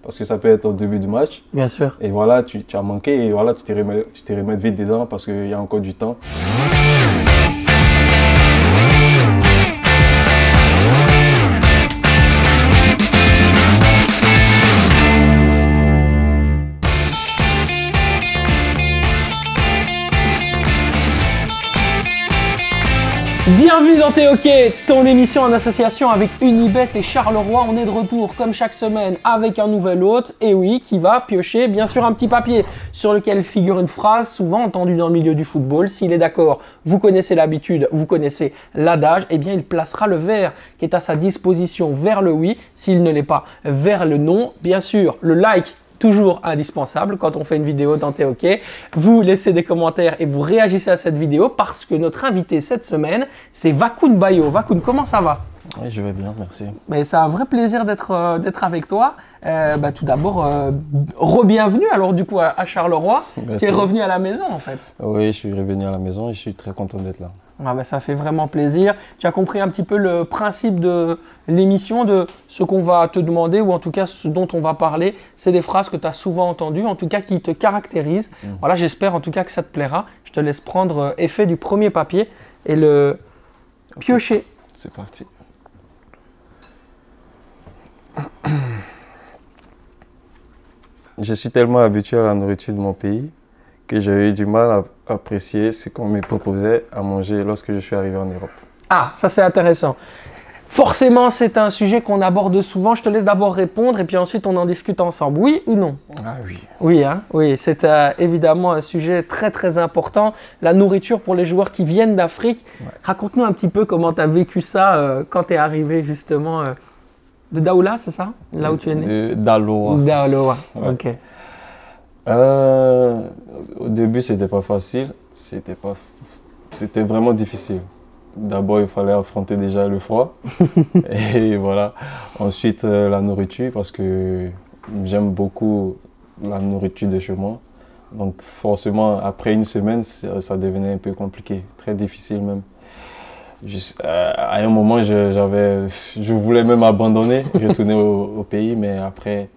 parce que ça peut être au début du match. Bien sûr. Et voilà, tu as manqué et voilà, tu t'es remis vite dedans parce qu'il y a encore du temps. Bienvenue dans T'es OK, ton émission en association avec Unibet et Charleroi. On est de retour comme chaque semaine avec un nouvel hôte, et oui, qui va piocher bien sûr un petit papier sur lequel figure une phrase souvent entendue dans le milieu du football. S'il est d'accord, vous connaissez l'habitude, vous connaissez l'adage, eh bien il placera le verre qui est à sa disposition vers le oui, s'il ne l'est pas vers le non. Bien sûr, le like toujours indispensable quand on fait une vidéo dans T'es OK. Vous laissez des commentaires et vous réagissez à cette vidéo parce que notre invité cette semaine, c'est Wakoun Bayo. Wakoun, comment ça va? Oui, je vais bien, merci. Mais c'est un vrai plaisir d'être avec toi. Tout d'abord, re-bienvenue alors du coup à Charleroi. Tu es revenu à la maison en fait. Oui, je suis revenu à la maison et je suis très content d'être là. Ah ça fait vraiment plaisir. Tu as compris un petit peu le principe de l'émission, de ce qu'on va te demander ou en tout cas ce dont on va parler. C'est des phrases que tu as souvent entendues, en tout cas qui te caractérisent. Voilà, j'espère en tout cas que ça te plaira. Je te laisse prendre effet du premier papier et le piocher. C'est parti. Je suis tellement habitué à la nourriture de mon pays que j'ai eu du mal à apprécier ce qu'on me proposait à manger lorsque je suis arrivé en Europe. Ah, ça c'est intéressant. Forcément, c'est un sujet qu'on aborde souvent. Je te laisse d'abord répondre et puis ensuite on en discute ensemble. Oui ou non? Ah oui. Oui, hein? Oui, c'est évidemment un sujet très très important. La nourriture pour les joueurs qui viennent d'Afrique. Ouais. Raconte-nous un petit peu comment tu as vécu ça quand tu es arrivé justement de Daoula, c'est ça? Là où tu es né? Daloa. Daloa, ouais. Ok. Au début, c'était pas facile. C'était vraiment difficile. D'abord, il fallait affronter déjà le froid. Et voilà. Ensuite, la nourriture, parce que j'aime beaucoup la nourriture de chez moi. Donc, forcément, après une semaine, ça devenait un peu compliqué. Très difficile même. À un moment, je voulais même abandonner, retourner au pays, mais après,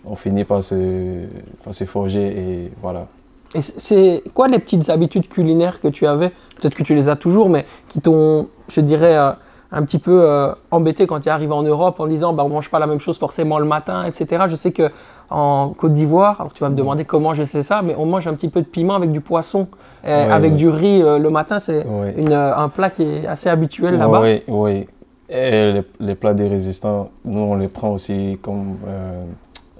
on finit par se forger et voilà. Et c'est quoi les petites habitudes culinaires que tu avais? Peut-être que tu les as toujours, mais qui t'ont, je dirais, un petit peu embêté quand tu es arrivé en Europe en disant on ne mange pas la même chose forcément le matin, etc. Je sais qu'en Côte d'Ivoire, alors tu vas me demander comment je sais ça, mais on mange un petit peu de piment avec du poisson, avec du riz le matin. C'est un plat qui est assez habituel là-bas. Oui, oui. Et les plats des résistants, nous on les prend aussi comme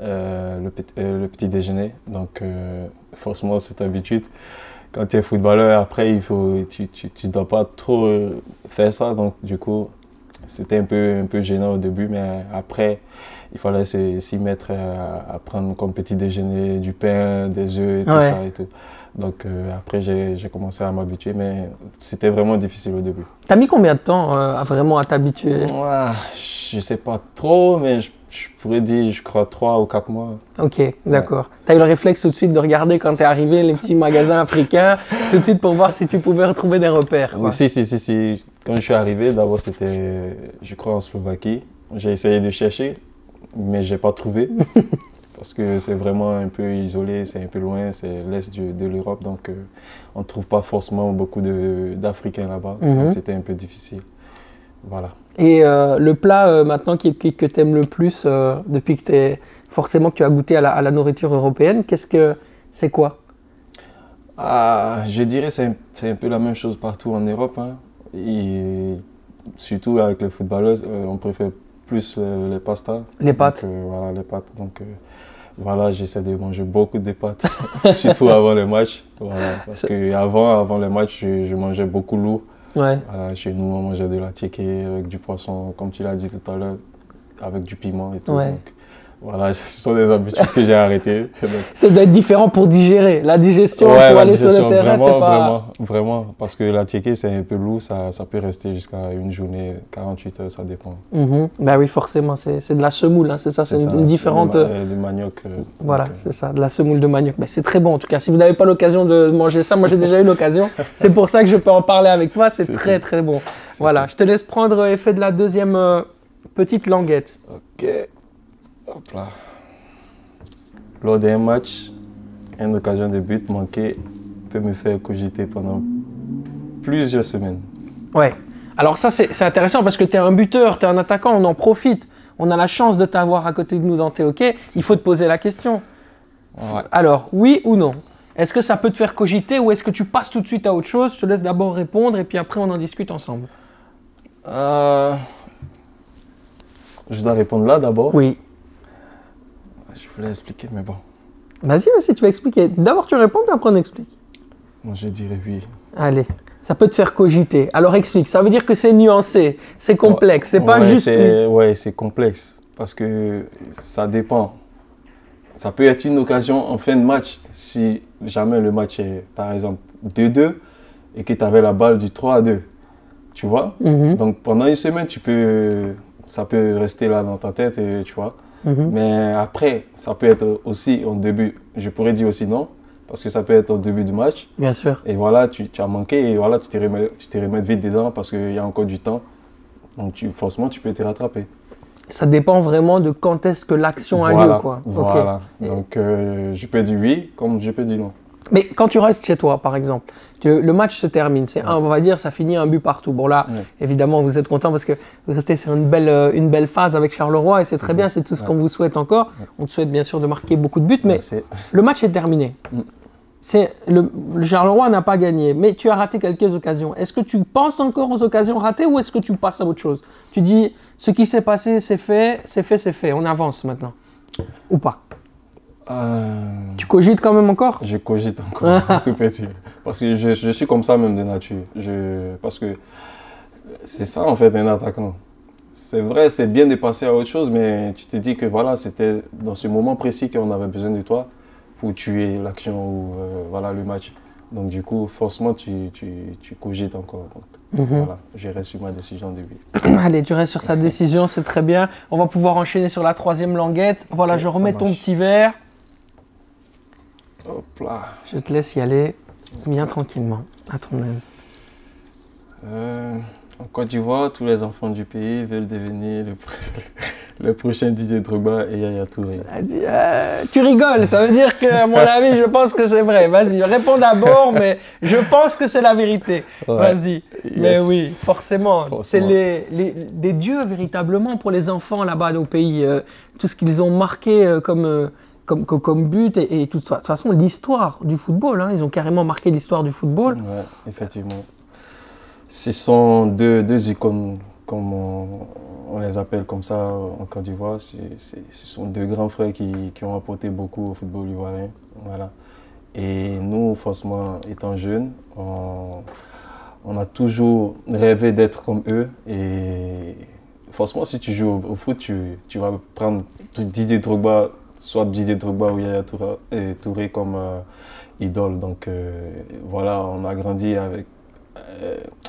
le petit déjeuner. Donc forcément cette habitude. Quand tu es footballeur, après, tu ne dois pas trop faire ça. Donc, du coup, c'était un peu gênant au début. Mais après, il fallait s'y mettre à prendre comme petit déjeuner du pain, des œufs et tout ça. Et tout. Donc, après, j'ai commencé à m'habituer. Mais c'était vraiment difficile au début. Tu as mis combien de temps à t'habituer? Je ne sais pas trop, mais je pourrais dire, je crois, 3 ou 4 mois. Ok, d'accord. Ouais. Tu as eu le réflexe tout de suite de regarder quand tu es arrivé les petits magasins africains, tout de suite pour voir si tu pouvais retrouver des repères. Quoi. Oui, si. Quand je suis arrivé, d'abord c'était, je crois, en Slovaquie. J'ai essayé de chercher, mais je n'ai pas trouvé. Parce que c'est vraiment un peu isolé, c'est un peu loin, c'est l'est de l'Europe. Donc, on ne trouve pas forcément beaucoup d'Africains là-bas. Donc, c'était un peu difficile. Voilà. Et le plat maintenant que tu aimes le plus depuis que tu as goûté à la nourriture européenne, c'est quoi? Je dirais que c'est un peu la même chose partout en Europe. Hein. Et surtout avec les footballeurs, on préfère plus les pastas. Les pâtes. Donc, voilà, les pâtes. Donc voilà, j'essaie de manger beaucoup de pâtes, surtout avant les matchs. Voilà, parce qu'avant les matchs, je mangeais beaucoup lourd. Ouais. Voilà, chez nous, on mangeait de la tiéké avec du poisson, comme tu l'as dit tout à l'heure, avec du piment et tout. Ouais. Donc, voilà, ce sont des habitudes que j'ai arrêtées. Ça doit être différent pour digérer. La digestion, pour aller sur le terrain, c'est pas... Vraiment, parce que la tiéké, c'est un peu lourd, ça peut rester jusqu'à une journée, 48 heures, ça dépend. Bah oui, forcément, c'est de la semoule, hein, c'est ça, c'est une différente... Du manioc. Voilà, c'est ça, de la semoule de manioc. Mais c'est très bon en tout cas. Si vous n'avez pas l'occasion de manger ça, moi j'ai déjà eu l'occasion. C'est pour ça que je peux en parler avec toi, c'est très très bon. Voilà, je te laisse prendre effet de la deuxième petite languette. Ok. Hop là. lors d'un match, une occasion de but manquée peut me faire cogiter pendant plusieurs semaines. Ouais. Alors ça, c'est intéressant parce que tu es un buteur, tu es un attaquant, on en profite. On a la chance de t'avoir à côté de nous dans T'es OK. Il faut te poser la question. Ouais. Alors, oui ou non? Est-ce que ça peut te faire cogiter ou est-ce que tu passes tout de suite à autre chose? Je te laisse d'abord répondre et puis après on en discute ensemble. Je dois répondre là d'abord. Oui. Je voulais expliquer, mais bon. Vas-y, tu vas expliquer. D'abord tu réponds puis après on explique. Moi, je dirais oui. Allez, ça peut te faire cogiter. Alors explique, ça veut dire que c'est nuancé, c'est complexe, c'est pas Ouais, juste... Ouais, c'est complexe parce que ça dépend. Ça peut être une occasion en fin de match si jamais le match est par exemple 2-2 et que tu avais la balle du 3-2. Tu vois? Donc pendant une semaine, ça peut rester là dans ta tête, et, tu vois. Mais après, ça peut être aussi en début, je pourrais dire aussi non, parce que ça peut être au début du match. Bien sûr. Et voilà, tu as manqué et voilà, tu t'es remis vite dedans parce qu'il y a encore du temps. Donc forcément, tu peux te rattraper. Ça dépend vraiment de quand est-ce que l'action a lieu, quoi. Voilà. Okay. Donc je peux dire oui comme je peux dire non. Mais quand tu restes chez toi, par exemple, le match se termine, on va dire, ça finit un but partout. Bon là, évidemment, vous êtes content parce que vous restez sur une belle phase avec Charleroi et c'est très bien, c'est tout ce qu'on vous souhaite encore. On te souhaite bien sûr de marquer beaucoup de buts, mais le match est terminé. Le Charleroi n'a pas gagné, mais tu as raté quelques occasions. Est-ce que tu penses encore aux occasions ratées ou est-ce que tu passes à autre chose? Tu dis, ce qui s'est passé, c'est fait, on avance maintenant. Ou pas? Tu cogites quand même encore? Je cogite encore, tout petit. Parce que je suis comme ça même de nature. Parce que c'est ça en fait un attaquant. C'est vrai, c'est bien de passer à autre chose, mais tu te dis que voilà, c'était dans ce moment précis qu'on avait besoin de toi pour tuer l'action ou voilà, le match. Donc du coup, forcément, tu cogites encore. Donc, voilà, je reste sur ma décision de oui. Allez, tu restes sur sa décision, c'est très bien. On va pouvoir enchaîner sur la troisième languette. Voilà, okay, je remets ton petit verre. Hop là. Je te laisse y aller bien tranquillement, à ton aise. En Côte d'Ivoire, tous les enfants du pays veulent devenir le prochain Didier Drogba et Yaya Touré. Tu rigoles, ça veut dire que, à mon avis, je pense que c'est vrai. Vas-y, réponds d'abord, mais je pense que c'est la vérité. Ouais. Vas-y. Yes. Mais oui, forcément. C'est des dieux véritablement pour les enfants là-bas au pays. Tout ce qu'ils ont marqué comme but et de toute façon l'histoire du football. Hein. Ils ont carrément marqué l'histoire du football. Ouais, effectivement. Ce sont deux icônes, comme on les appelle comme ça en Côte d'Ivoire. Ce sont deux grands frères qui ont apporté beaucoup au football ivoirien. Voilà. Et nous, forcément, étant jeunes, on a toujours rêvé d'être comme eux. Et forcément, si tu joues au foot, tu vas prendre Didier Drogba, soit Didier Drogba ou Yaya Touré comme idole. Donc voilà, on a grandi avec.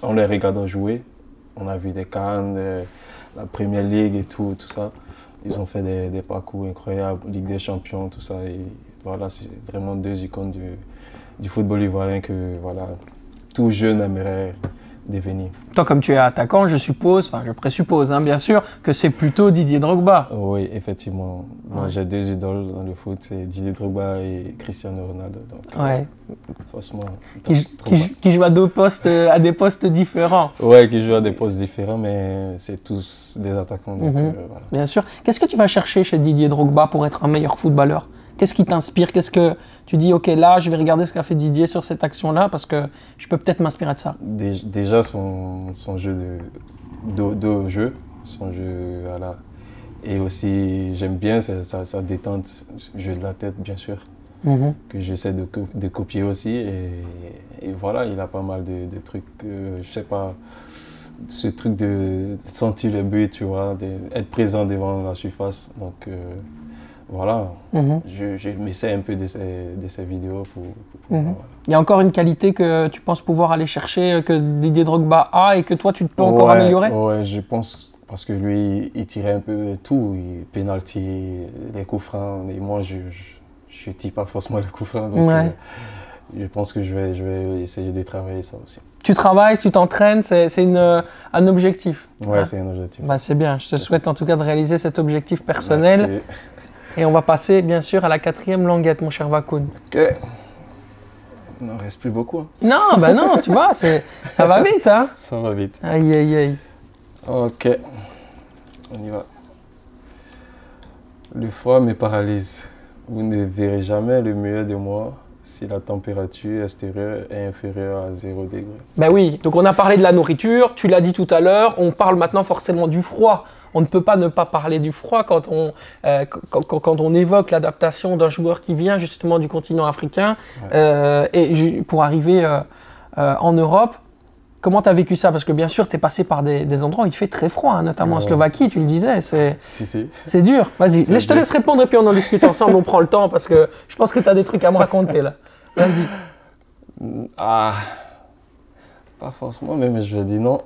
On les regardant jouer, on a vu des CAN, la Premier League et tout ça. Ils ont fait des parcours incroyables, Ligue des Champions, tout ça. Et voilà, c'est vraiment deux icônes du football ivoirien que voilà, tout jeune aimerait devenir. Toi, comme tu es attaquant, je suppose, enfin je présuppose, hein, bien sûr, que c'est plutôt Didier Drogba. Oui, effectivement. Moi, j'ai deux idoles dans le foot, c'est Didier Drogba et Cristiano Ronaldo. Donc, ouais. Franchement, qui jouent à des postes différents. Oui, qui jouent à des postes différents, mais c'est tous des attaquants. Donc, voilà. Bien sûr. Qu'est-ce que tu vas chercher chez Didier Drogba pour être un meilleur footballeur? Qu'est-ce qui t'inspire? Qu'est-ce que tu dis, ok, là, je vais regarder ce qu'a fait Didier sur cette action-là parce que je peux peut-être m'inspirer de ça. Déjà, son jeu de jeu, son jeu, voilà. Et aussi, j'aime bien sa détente, jeu de la tête, bien sûr, que j'essaie de copier aussi. Et voilà, il a pas mal de trucs, je sais pas, ce truc de sentir le but, tu vois, d'être présent devant la surface. Donc, voilà, je m'essaie un peu de ces vidéos pour voilà. Il y a encore une qualité que tu penses pouvoir aller chercher, que Didier Drogba a et que toi tu peux encore améliorer? Oui, je pense, parce que lui, il tirait un peu tout, pénalty, les coups francs, et moi je ne tire pas forcément les coups francs, donc je pense que je vais essayer de travailler ça aussi. Tu travailles, tu t'entraînes, c'est un objectif? Oui, c'est un objectif. Bah, c'est bien, je te souhaite en tout cas de réaliser cet objectif personnel. Merci. Et on va passer, bien sûr, à la 4e languette, mon cher Wakoun. Ok. Il n'en reste plus beaucoup. Hein. Non, bah non, tu vois, ça va vite, hein. Ça va vite. Aïe, aïe, aïe. Ok. On y va. Le froid me paralyse. Vous ne verrez jamais le mieux de moi si la température extérieure est inférieure à 0 degré. Ben oui, donc on a parlé de la nourriture, tu l'as dit tout à l'heure, on parle maintenant forcément du froid. On ne peut pas ne pas parler du froid quand on évoque l'adaptation d'un joueur qui vient justement du continent africain pour arriver en Europe. Comment tu as vécu ça? Parce que bien sûr, tu es passé par des endroits où il fait très froid, hein, notamment en Slovaquie, tu le disais. C'est dur. Vas-y, je te laisse répondre et puis on en discute ensemble, on prend le temps parce que je pense que tu as des trucs à me raconter là. Vas-y. Ah, pas forcément, mais je dis non.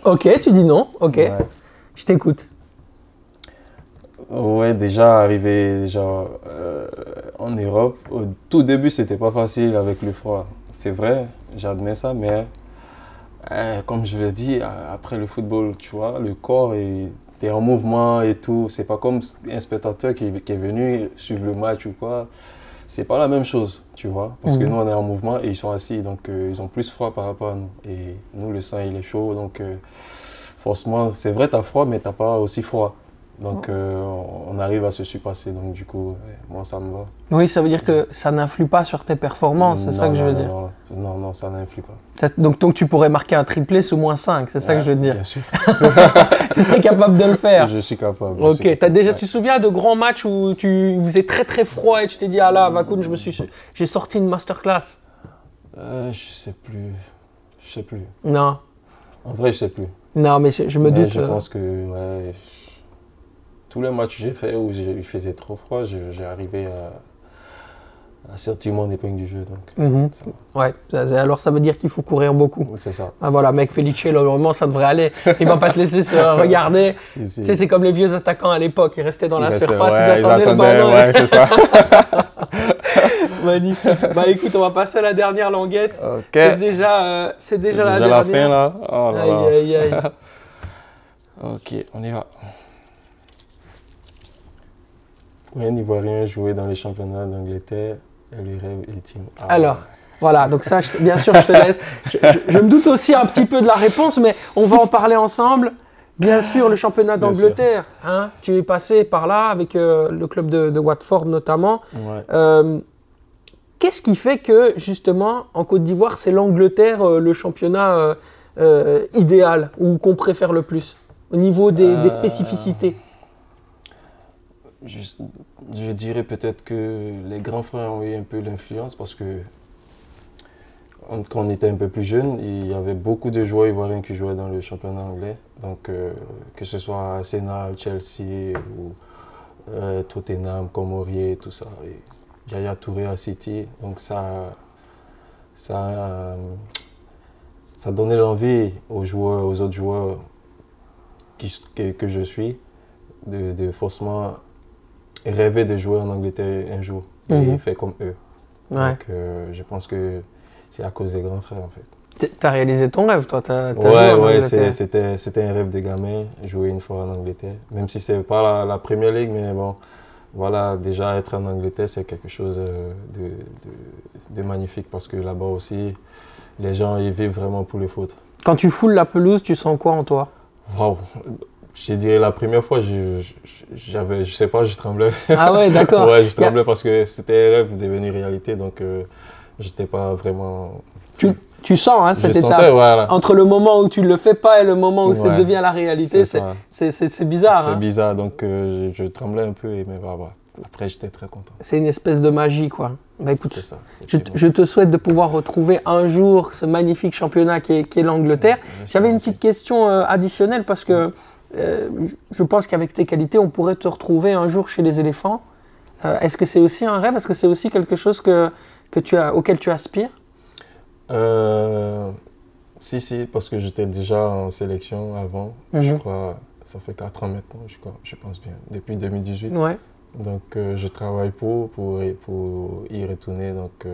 Ok, tu dis non, ok. Ouais. Je t'écoute. Ouais, déjà arrivé en Europe, au tout début, c'était pas facile avec le froid. C'est vrai, j'admets ça, mais comme je l'ai dit, après le football, tu vois, le corps est en mouvement et tout. C'est pas comme un spectateur qui est venu suivre le match ou quoi. C'est pas la même chose, tu vois. Parce que nous, on est en mouvement et ils sont assis. Donc, ils ont plus froid par rapport à nous. Et nous, le sang, il est chaud. Donc, forcément, c'est vrai, t'as froid, mais t'as pas aussi froid. Donc, on arrive à se surpasser. Donc, du coup, moi, ça me va. Oui, ça veut dire que ça n'influe pas sur tes performances, c'est ça que je veux dire. Non, ça n'influe pas. Donc, tu pourrais marquer un triplé sous -5, c'est ça que je veux dire. Bien sûr. Tu serais capable de le faire. Je suis capable. Ok, tu te souviens de grands matchs où il faisait très très froid et tu t'es dit, ah là, Wakoun, j'ai sorti une masterclass. Je sais plus. Non. En vrai, je sais plus. Non, mais je me doute. Je pense que tous les matchs que j'ai fait où il faisait trop froid, j'ai arrivé à sortir mon épingle du jeu. Donc, ouais, alors ça veut dire qu'il faut courir beaucoup. Oui, c'est ça. Ah, voilà, mec, Felice, normalement, ça devrait aller. Il ne va pas te laisser se regarder. Tu sais, c'est comme les vieux attaquants à l'époque. Ils restaient dans la surface, ils attendaient le ballon. Ouais, c'est ça. Magnifique. Bah écoute, on va passer à la dernière languette. Okay. C'est déjà la dernière. La fin, là. Oh là là. Aïe, aïe, aïe. Ok, on y va. Un Ivoirien jouer dans les championnats d'Angleterre et le rêve ultime. Alors, voilà, donc ça, bien sûr, je te laisse. Je me doute aussi un petit peu de la réponse, mais on va en parler ensemble. Bien sûr, le championnat d'Angleterre, hein, tu es passé par là avec le club de Watford notamment. Ouais. Qu'est-ce qui fait que, justement, en Côte d'Ivoire, c'est l'Angleterre le championnat idéal ou qu'on préfère le plus au niveau des spécificités? Je dirais peut-être que les grands frères ont eu un peu l'influence parce que quand on était un peu plus jeune, il y avait beaucoup de joueurs ivoiriens qui jouaient dans le championnat anglais. Donc que ce soit Arsenal, Chelsea ou Tottenham, Comorier, tout ça. Et Yaya Touré à City. Donc ça donnait l'envie aux autres joueurs que je suis de forcément rêver de jouer en Angleterre un jour et faire comme eux. Ouais. Donc je pense que c'est à cause des grands frères en fait. T'as réalisé ton rêve, toi? Ouais, c'était un rêve de gamin, jouer une fois en Angleterre. Même si c'est pas la Premier League, mais bon, voilà, déjà être en Angleterre, c'est quelque chose de magnifique parce que là-bas aussi, les gens ils vivent vraiment pour le foot. Quand tu foules la pelouse, tu sens quoi en toi? Waouh! Je dirais la première fois, je sais pas, je tremblais. Ah ouais, d'accord. Ouais, je tremblais parce que c'était un rêve devenu réalité, donc j'étais pas vraiment... Tu sens hein, cette étape, sentais, voilà. Entre le moment où tu le fais pas et le moment où ça devient la réalité, c'est bizarre. C'est hein. bizarre, donc je tremblais un peu, mais voilà. Après j'étais très content. C'est une espèce de magie, quoi. Bah écoute, c'est ça, je te souhaite de pouvoir retrouver un jour ce magnifique championnat qui est l'Angleterre. J'avais une petite question additionnelle parce que je pense qu'avec tes qualités, on pourrait te retrouver un jour chez les éléphants. Est-ce que c'est aussi un rêve? Est-ce que c'est aussi quelque chose auquel tu aspires? Si, parce que j'étais déjà en sélection avant. Je crois, ça fait 4 ans maintenant, je pense bien, depuis 2018. Ouais. Donc je travaille pour y retourner. Donc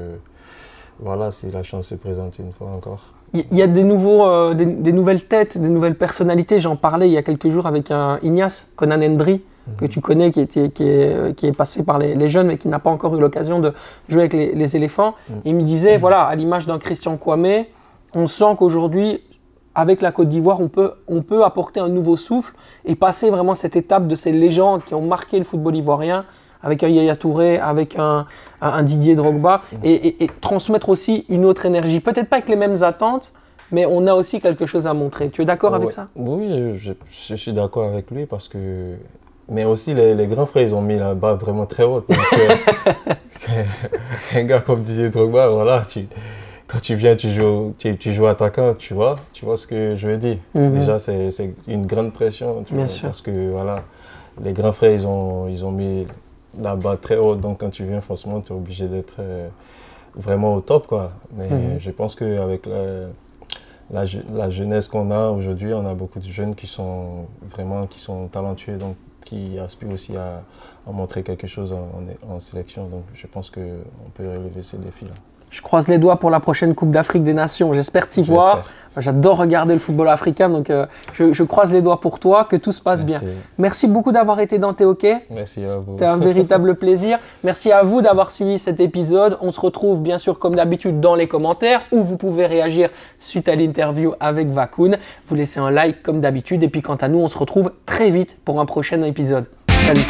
voilà, si la chance se présente une fois encore. Il y a des nouvelles têtes, des nouvelles personnalités. J'en parlais il y a quelques jours avec un Ignace Conan Hendry, que tu connais, qui est passé par les jeunes, mais qui n'a pas encore eu l'occasion de jouer avec les éléphants. Il me disait, voilà, à l'image d'un Christian Kouamé, on sent qu'aujourd'hui, avec la Côte d'Ivoire, on peut apporter un nouveau souffle et passer vraiment cette étape de ces légendes qui ont marqué le football ivoirien, avec un Yaya Touré, avec un Didier Drogba, et transmettre aussi une autre énergie. Peut-être pas avec les mêmes attentes, mais on a aussi quelque chose à montrer. Tu es d'accord avec ça? Oui, je suis d'accord avec lui parce que... Mais aussi, les grands frères, ils ont mis la barre vraiment très haute. Donc, un gars comme Didier Drogba, voilà, quand tu viens, tu joues attaquant, tu vois ce que je veux dire. Déjà, c'est une grande pression, Bien sûr. parce que voilà, les grands frères, ils ont mis la barre très haute. Donc, quand tu viens, forcément, tu es obligé d'être vraiment au top, quoi. Mais je pense qu'avec la jeunesse qu'on a aujourd'hui, on a beaucoup de jeunes qui sont talentueux, donc qui aspirent aussi à montrer quelque chose en sélection. Donc je pense qu'on peut relever ces défis-là. Je croise les doigts pour la prochaine Coupe d'Afrique des Nations. J'espère t'y voir. J'adore regarder le football africain, donc je croise les doigts pour toi, que tout se passe bien. Merci beaucoup d'avoir été dans T'es OK. Merci à vous. C'était un véritable plaisir. Merci à vous d'avoir suivi cet épisode. On se retrouve bien sûr comme d'habitude dans les commentaires où vous pouvez réagir suite à l'interview avec Vakoun. Vous laissez un like comme d'habitude et puis quant à nous, on se retrouve très vite pour un prochain épisode. Salut.